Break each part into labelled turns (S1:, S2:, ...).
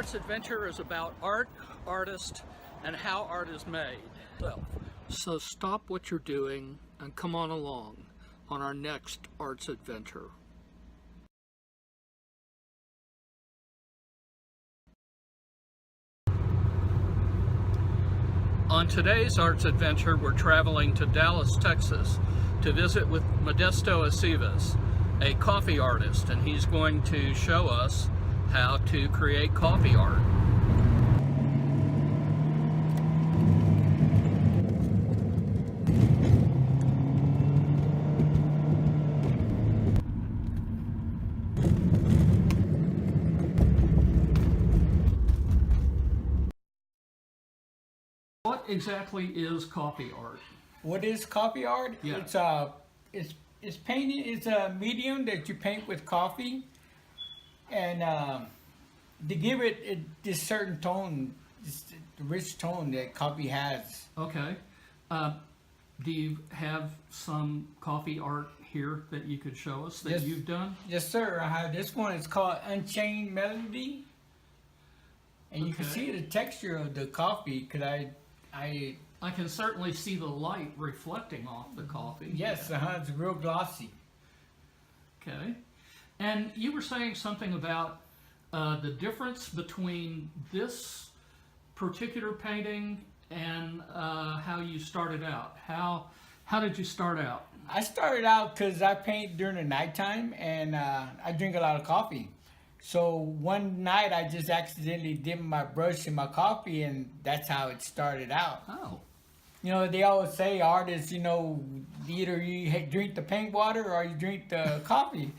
S1: Art's Adventure is about art, artists, and how art is made. So stop what you're doing and come on along on our next Art's Adventure. On today's Art's Adventure, we're traveling to Dallas, Texas to visit with Modesto Aceves, a coffee artist, and he's going to show us how to create coffee art. What exactly is coffee art?
S2: What is coffee art?
S1: Yeah.
S2: It's painting. It's a medium that you paint with coffee, and to give it this certain tone, this rich tone that coffee has.
S1: Okay. Do you have some coffee art here that you could show us that you've done?
S2: Yes, sir. I have this one. It's called Unchained Melody, and you can see the texture of the coffee because I
S1: can certainly see the light reflecting off the coffee.
S2: Yes, it's real glossy.
S1: Okay. And you were saying something about the difference between this particular painting and how you started out. How did you start out?
S2: I started out because I paint during the nighttime and I drink a lot of coffee. So one night I just accidentally dipped my brush in my coffee, and that's how it started out.
S1: Oh.
S2: You know, they always say artists, either you drink the paint water or you drink the coffee.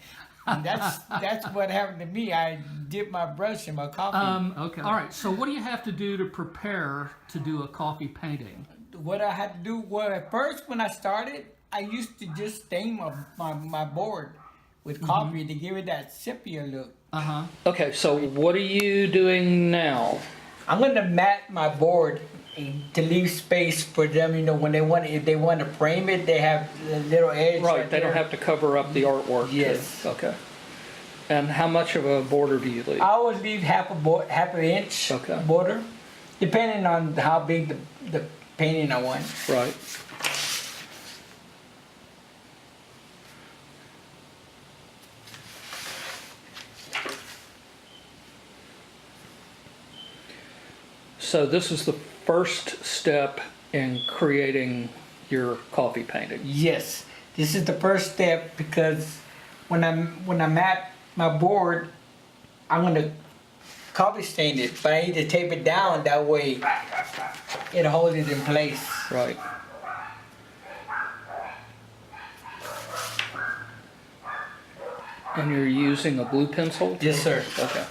S2: And that's what happened to me. I dipped my brush in my coffee.
S1: Okay. All right. So what do you have to do to prepare to do a coffee painting?
S2: What I had to do, well, at first when I started, I used to just stain my board with coffee to give it that sepia look.
S1: Okay, so what are you doing now?
S2: I'm gonna mat my board to leave space for them. When if they want to frame it, they have a little edge.
S1: Right, they don't have to cover up the artwork.
S2: Yes.
S1: Okay. And how much of a border do you leave?
S2: I always leave half an inch border, depending on how big the painting I want.
S1: Right. So this is the first step in creating your coffee painting.
S2: Yes, this is the first step because when I mat my board, I'm gonna coffee stain it, but I need to tape it down that way it holds it in place.
S1: Right. And you're using a blue pencil?
S2: Yes, sir.
S1: Okay.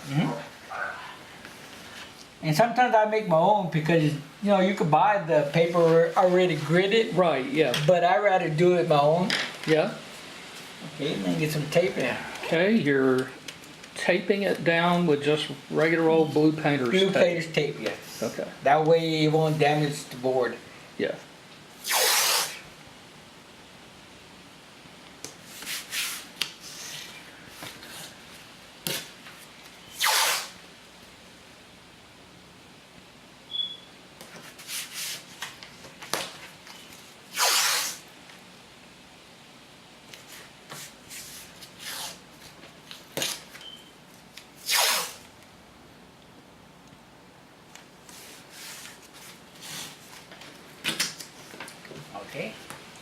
S2: And sometimes I make my own because you could buy the paper already gridded.
S1: Right, yeah.
S2: But I rather do it my own.
S1: Yeah.
S2: Okay, then get some tape in.
S1: Okay, you're taping it down with just regular old blue painter's tape.
S2: Blue painter's tape, yes.
S1: Okay.
S2: That way it won't damage the board.
S1: Yeah.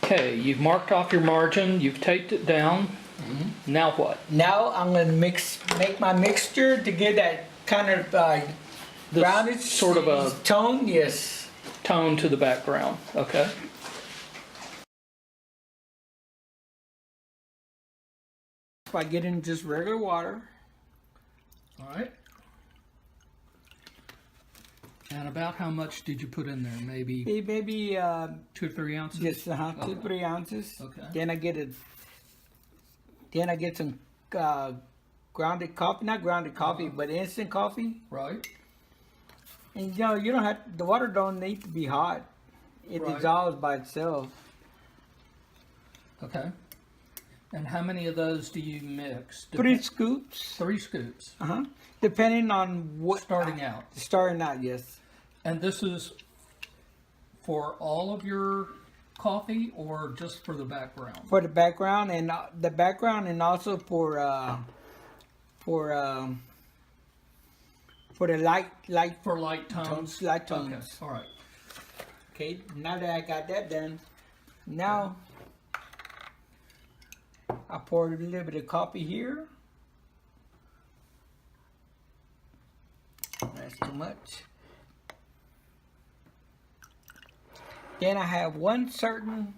S1: Okay, you've marked off your margin, you've taped it down. Now what?
S2: Now I'm going to make my mixture to get that kind of rounded
S1: sort of a
S2: tone. Yes.
S1: Tone to the background. Okay.
S2: By getting just regular water.
S1: All right. And about how much did you put in there? Maybe
S2: 2
S1: or 3 ounces?
S2: Yes, 2 3 ounces.
S1: Okay.
S2: Then I get some grounded coffee, not grounded coffee, but instant coffee.
S1: Right.
S2: And you don't have, the water don't need to be hot. It dissolves by itself.
S1: Okay. And how many of those do you mix?
S2: 3 scoops.
S1: 3 scoops.
S2: Depending on what.
S1: Starting out.
S2: Starting out, yes.
S1: And this is for all of your coffee or just for the background?
S2: For the background and also for the light
S1: For light tones?
S2: light tones.
S1: Okay, all right.
S2: Okay, now that I got that done, now I poured a little bit of coffee here. That's too much. Then I have one certain,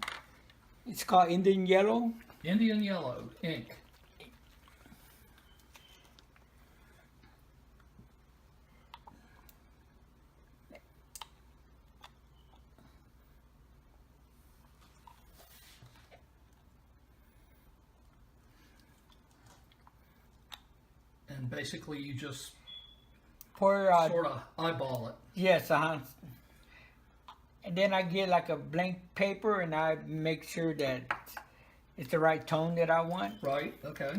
S2: it's called Indian Yellow.
S1: Indian Yellow ink. And basically you just
S2: Pour
S1: sort of eyeball it.
S2: yes, and then I get like a blank paper and I make sure that it's the right tone that I want.
S1: Right, okay.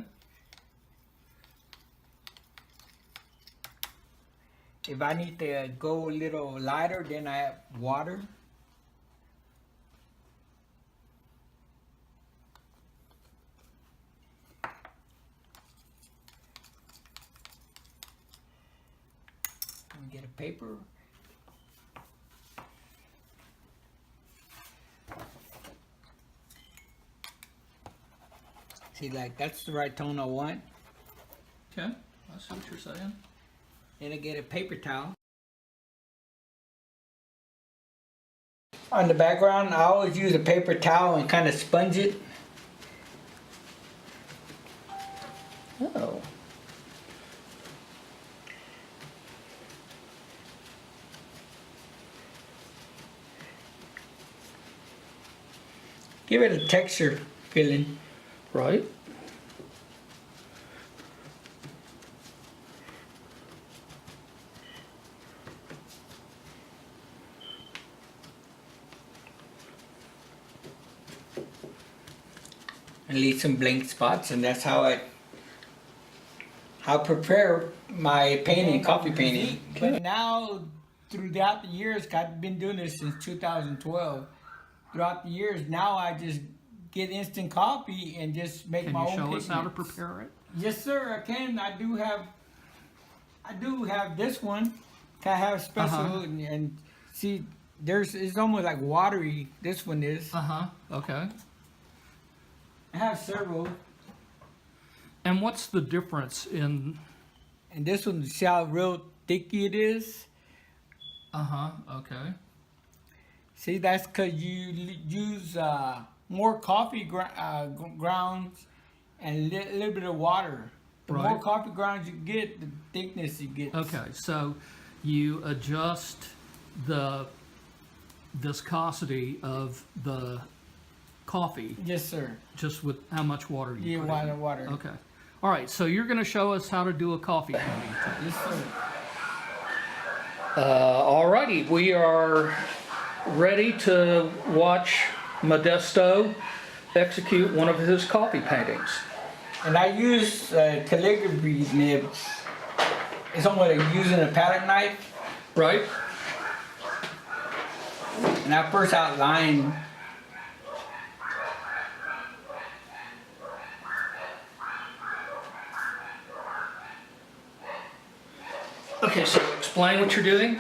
S2: If I need to go a little lighter, then I add water. Get a paper. See, like that's the right tone I want.
S1: Okay, I see what you're saying.
S2: Then I get a paper towel. On the background, I always use a paper towel and kind of sponge it.
S1: Oh.
S2: Give it a texture feeling.
S1: Right.
S2: And leave some blank spots, and that's how I prepare my painting, coffee painting. But now, throughout the years, I've been doing this since 2012. Throughout the years, now I just get instant coffee and just make my own
S1: Can you show us how to
S2: pigments.
S1: prepare it?
S2: Yes, sir, I can. I do have this one. I have special and see, it's almost like watery. This one is.
S1: Okay.
S2: I have several.
S1: And what's the difference in...
S2: And this one, see how real thicky it is?
S1: Okay.
S2: See, that's because you use more coffee grounds and a little bit of water. The more
S1: Right.
S2: coffee grounds you get, the thickness you get.
S1: Okay, so you adjust the viscosity of the coffee
S2: Yes, sir.
S1: just with how much water you
S2: Yeah,
S1: put in.
S2: water.
S1: Okay. All right, so you're going to show us how to do a coffee painting.
S2: Yes, sir.
S1: All righty, we are ready to watch Modesto execute one of his coffee paintings.
S2: And I use calligraphy nibs. It's almost like using a palette knife.
S1: Right?
S2: And I first outline.
S1: Okay, so explain what you're doing.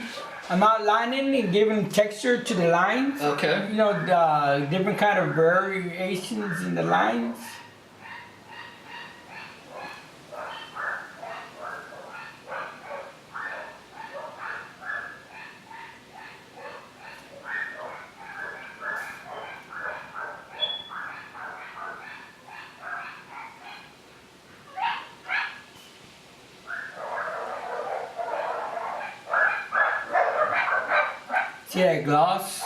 S2: I'm outlining and giving texture to the lines.
S1: Okay.
S2: You know, the different kind of variations in the lines. See that gloss?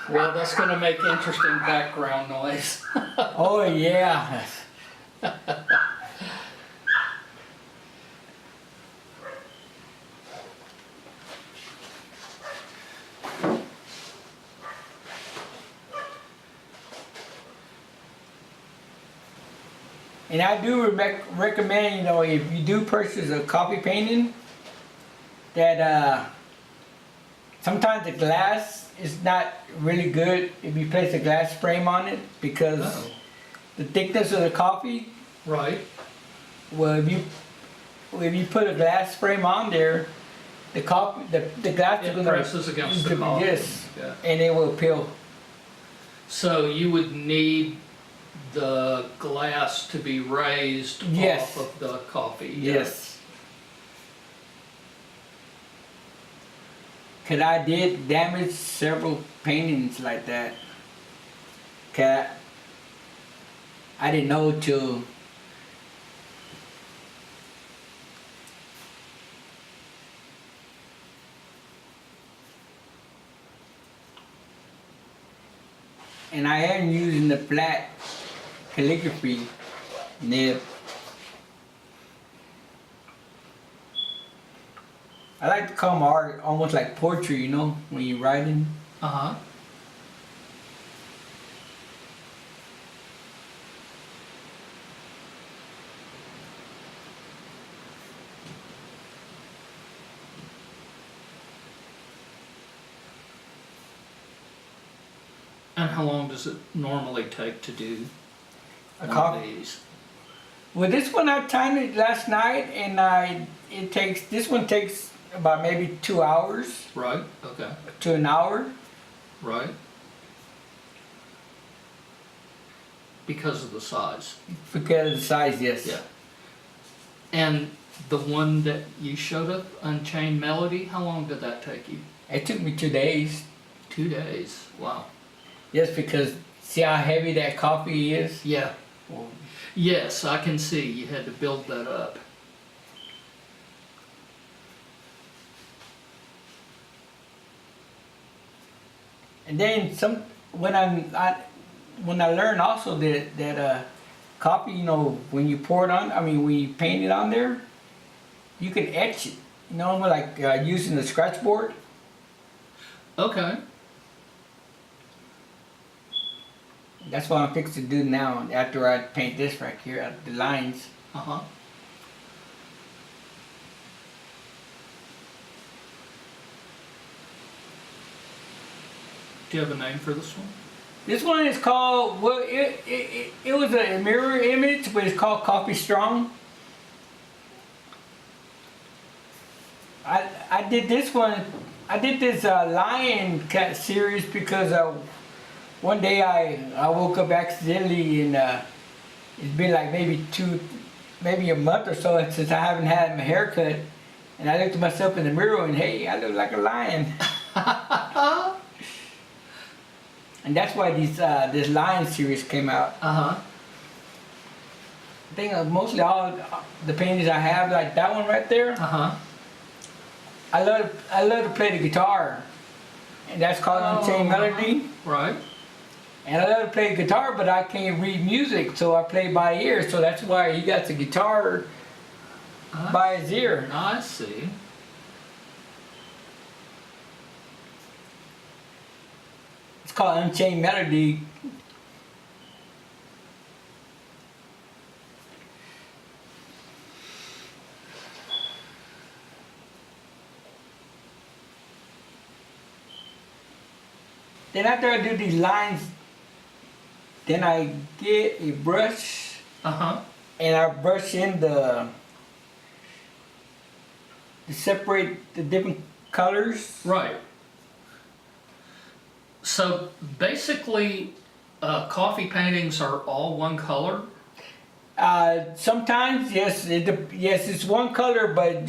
S1: Well, that's going to make interesting background noise.
S2: Oh yeah. And I do recommend, you know, if you do purchase a coffee painting, that sometimes the glass is not really good if you place a glass frame on it, because
S1: Oh.
S2: the thickness of the coffee.
S1: Right.
S2: Well, if you put a glass frame on there, the coffee, the glass is
S1: It
S2: gonna
S1: presses against the coffee.
S2: yes,
S1: Yeah.
S2: and it will peel.
S1: So you would need the glass to be raised
S2: Yes.
S1: off of the coffee. Yeah.
S2: Yes. Cause I did damage several paintings like that. Cause I didn't know till and I am using the flat calligraphy nib. I like to call my art almost like poetry, you know, when you're writing.
S1: Uh-huh. And how long does it normally take to do
S2: A
S1: one
S2: coffee.
S1: of these?
S2: Well, this one I timed it last night, and this one takes about maybe 2 hours
S1: Right, okay,
S2: to an hour.
S1: right. Because of the size.
S2: Because of the size, yes.
S1: Yeah. And the one that you showed up, Unchained Melody, how long did that take you?
S2: It took me 2 days.
S1: 2 days, wow.
S2: Just because, see how heavy that coffee is?
S1: Yeah,
S2: Well,
S1: yes, I can see, you had to build that up.
S2: and then when when I learned also that coffee, you know, when you pour it on, when you paint it on there, you can etch it. You know, like using the scratch board.
S1: Okay,
S2: That's what I'm fixing to do now. After I paint this right here, the lines.
S1: uh-huh. Do you have a name for this one?
S2: This one is called, well, it was a mirror image, but it's called Coffee Strong. I did this one, I did this lion cat series because one day I woke up accidentally, and it's been like maybe a month or so since I haven't had my haircut, and I looked at myself in the mirror and hey, I look like a lion. And that's why this lion series came out.
S1: Uh-huh.
S2: I think mostly all the paintings I have, like that one right there,
S1: Uh-huh.
S2: I love to play the guitar, and that's called Unchained Melody.
S1: Right.
S2: And I love to play guitar, but I can't read music, so I play by ear. So that's why he got the guitar by his ear.
S1: I see.
S2: It's called Unchained Melody. Then after I do these lines, then I get a brush
S1: Uh-huh.
S2: and I brush in to separate the different colors.
S1: Right. So basically, coffee paintings are all one color?
S2: Sometimes, yes, yes, it's one color, but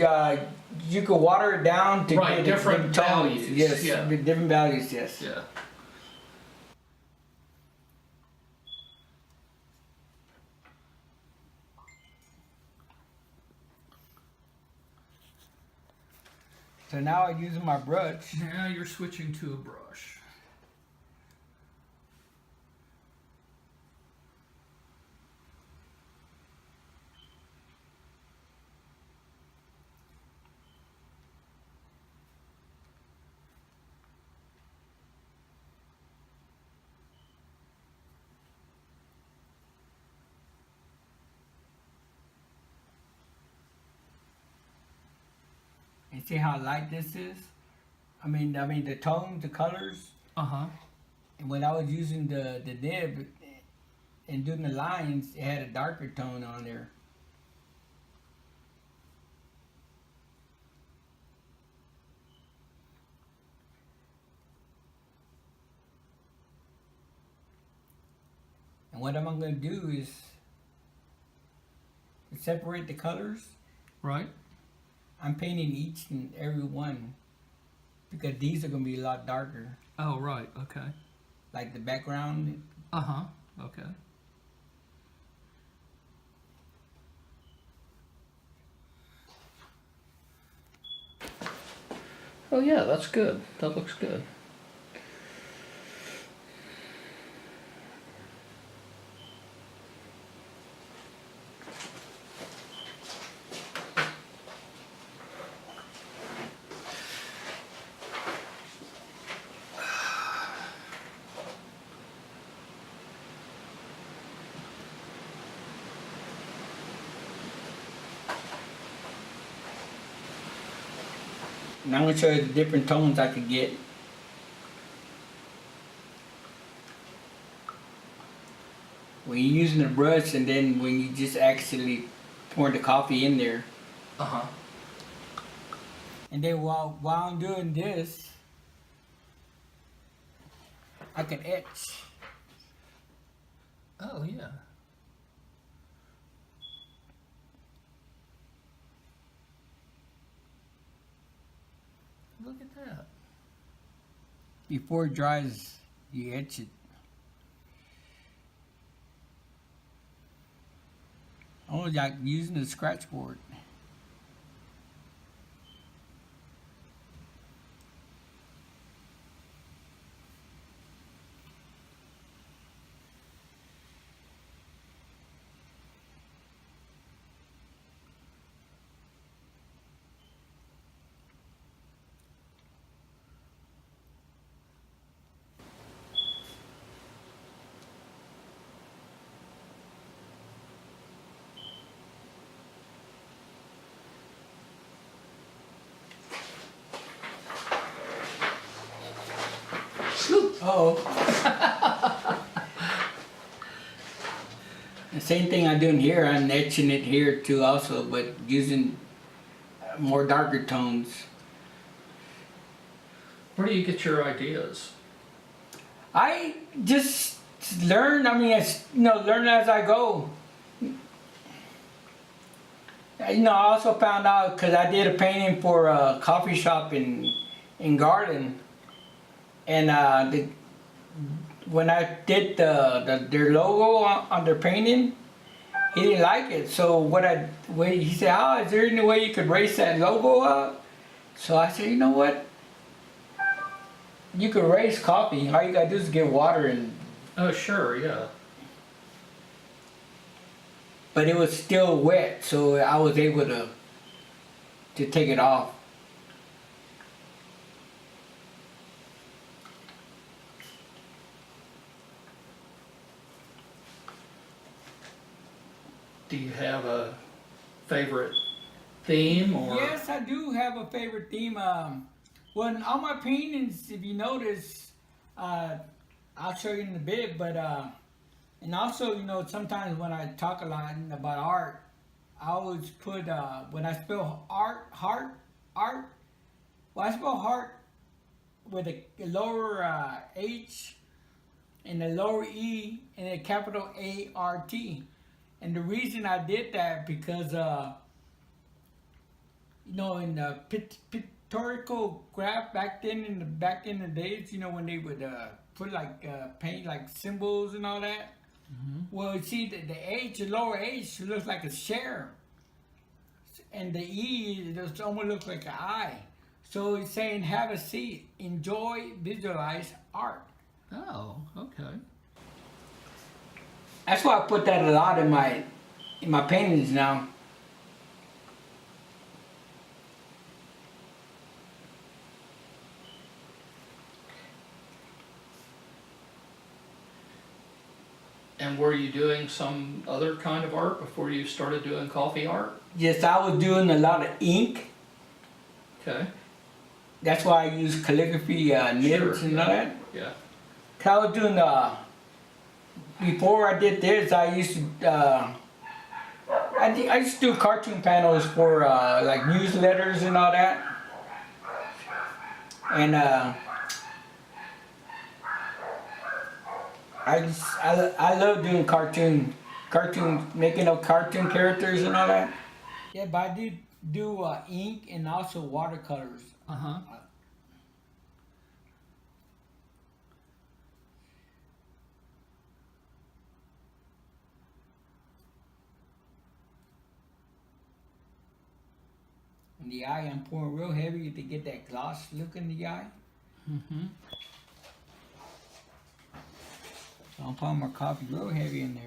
S2: you can water it down to
S1: Right,
S2: get
S1: different
S2: tones.
S1: values,
S2: Yes,
S1: yeah.
S2: with different values. Yes.
S1: Yeah.
S2: So now I'm using my brush.
S1: Now you're switching to a brush.
S2: And see how light this is? I mean the tones, the colors.
S1: Uh-huh.
S2: And when I was using the nib and doing the lines, it had a darker tone on there. And what I'm going to do is separate the colors.
S1: Right.
S2: I'm painting each and every one because these are going to be a lot darker.
S1: Oh, right. Okay.
S2: Like the background.
S1: Uh-huh. Okay. Oh, yeah, that's good. That looks good.
S2: And I'm going to show you the different tones I could get. When you're using a brush and then when you just actually pour the coffee in there.
S1: Uh-huh.
S2: And then while I'm doing this, I can etch.
S1: Oh, yeah. Look at that.
S2: Before it dries, you etch it. Almost like using a scratch board. Uh-oh. The same thing I'm doing here, I'm etching it here too also, but using more darker tones.
S1: Where do you get your ideas?
S2: I just learn, I mean, learn as I go. I also found out, because I did a painting for a coffee shop in Garden, and when I did their logo on their painting, he didn't like it. So he said, "Oh, is there any way you could erase that logo out?" So I said, "You know what? You could erase coffee. All you gotta do is get water and."
S1: Oh, sure, yeah.
S2: But it was still wet, so I was able to take it off.
S1: Do you have a favorite theme or?
S2: Yes, I do have a favorite theme. Well, in all my paintings, if you notice, I'll show you in a bit, but and also, sometimes when I talk a lot about art, I always put, when I spell art, well, I spell heart with a lower H and a lower E and a capital A-R-T. And the reason I did that because, in the pictorial graph back in the days, when they would put paint like symbols and all that.
S1: Mm-hmm.
S2: Well, you see the H, the lower H looks like a share, and the E just almost looks like an I. So it's saying, have a seat, enjoy, visualize art.
S1: Oh, okay.
S2: That's why I put that a lot in my paintings now.
S1: And were you doing some other kind of art before you started doing coffee art?
S2: Yes, I was doing a lot of ink.
S1: Okay.
S2: That's why I use calligraphy nibs and all that.
S1: Yeah.
S2: 'Cause I was doing before I did this, I used to I used to do cartoon panels for like newsletters and all that. And I love doing making up cartoon characters and all that. Yeah, but I do ink and also watercolors.
S1: Uh-huh.
S2: In the eye, I'm pouring real heavy to get that gloss look in the eye.
S1: Mm-hmm.
S2: So I'm pouring my coffee real heavy in there.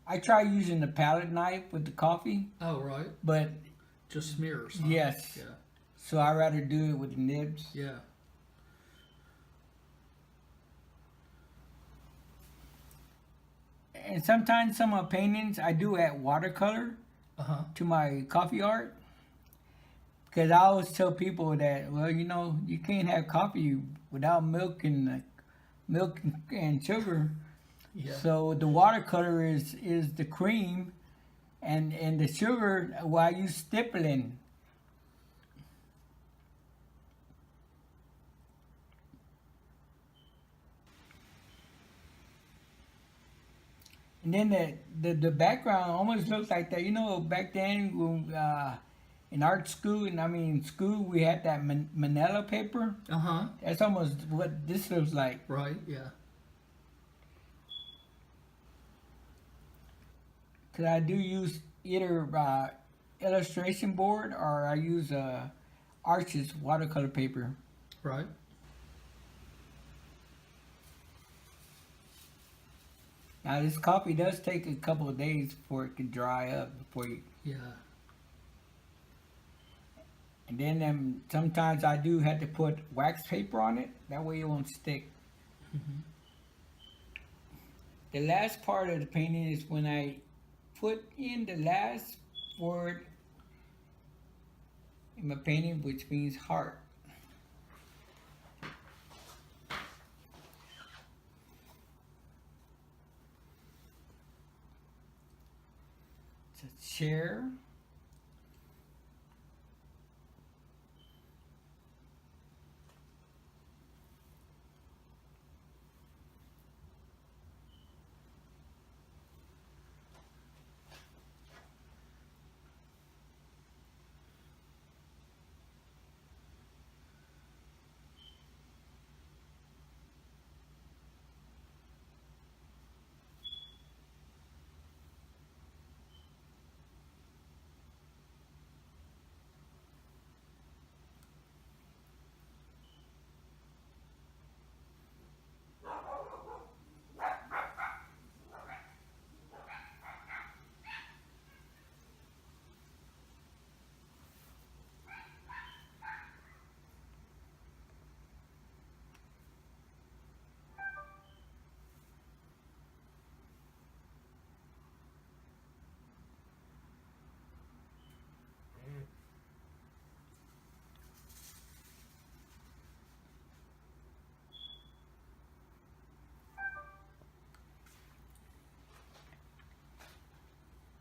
S2: I try using the palette knife with the coffee,
S1: Oh, right.
S2: but
S1: Just smears. Huh?
S2: yes.
S1: Yeah.
S2: So I rather do it with the nibs.
S1: Yeah.
S2: And sometimes some of my paintings I do add watercolor
S1: Uh-huh.
S2: to my coffee art. Because I always tell people that, well, you know, you can't have coffee without milk and sugar.
S1: Yeah.
S2: So the watercolor is the cream, and the sugar, well, I use stippling. And then the background almost looks like that. You know, back then when, in art school, and I mean school, we had that manila paper.
S1: Uh-huh.
S2: That's almost what this looks like.
S1: Right. Yeah.
S2: Cause I do use either illustration board or I use Artist watercolor paper.
S1: Right.
S2: Now this coffee does take a couple of days before it can dry up before you.
S1: Yeah.
S2: And then sometimes I do have to put wax paper on it. That way it won't stick.
S1: Mm-hmm.
S2: The last part of the painting is when I put in the last word in my painting, which means heart. It's a chair.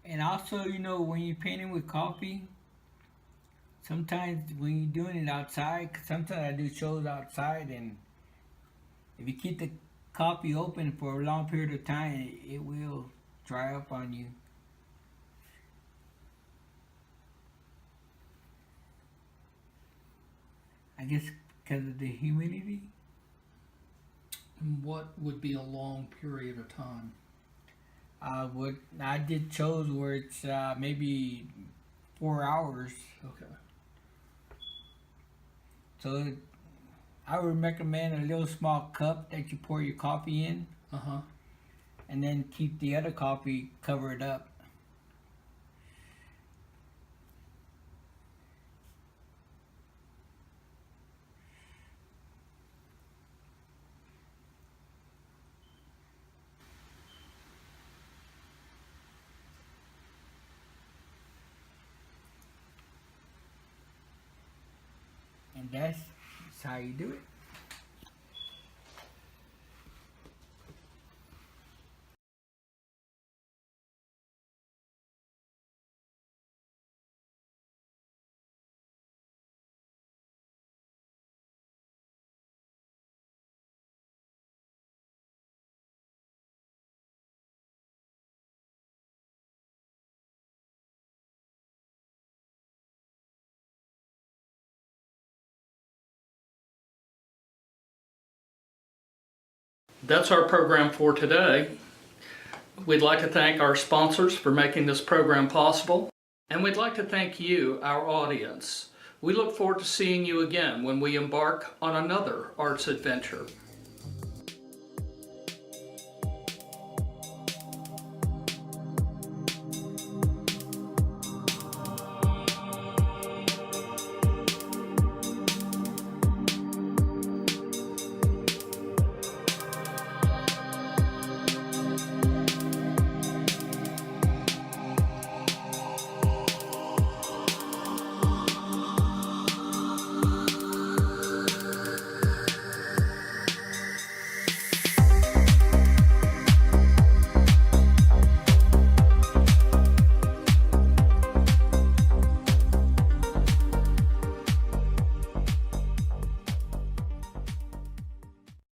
S2: And also, you know, when you're painting with coffee, sometimes when you're doing it outside, 'cause sometimes I do shows outside, and if you keep the coffee open for a long period of time, it will dry up on you. I guess because of the humidity.
S1: And what would be a long period of time?
S2: I did shows where it's maybe 4 hours.
S1: Okay.
S2: So I would recommend a little small cup that you pour your coffee in,
S1: Uh-huh.
S2: and then keep the other coffee covered up. And that's how you do it.
S1: That's our program for today. We'd like to thank our sponsors for making this program possible, and we'd like to thank you, our audience. We look forward to seeing you again when we embark on another arts adventure.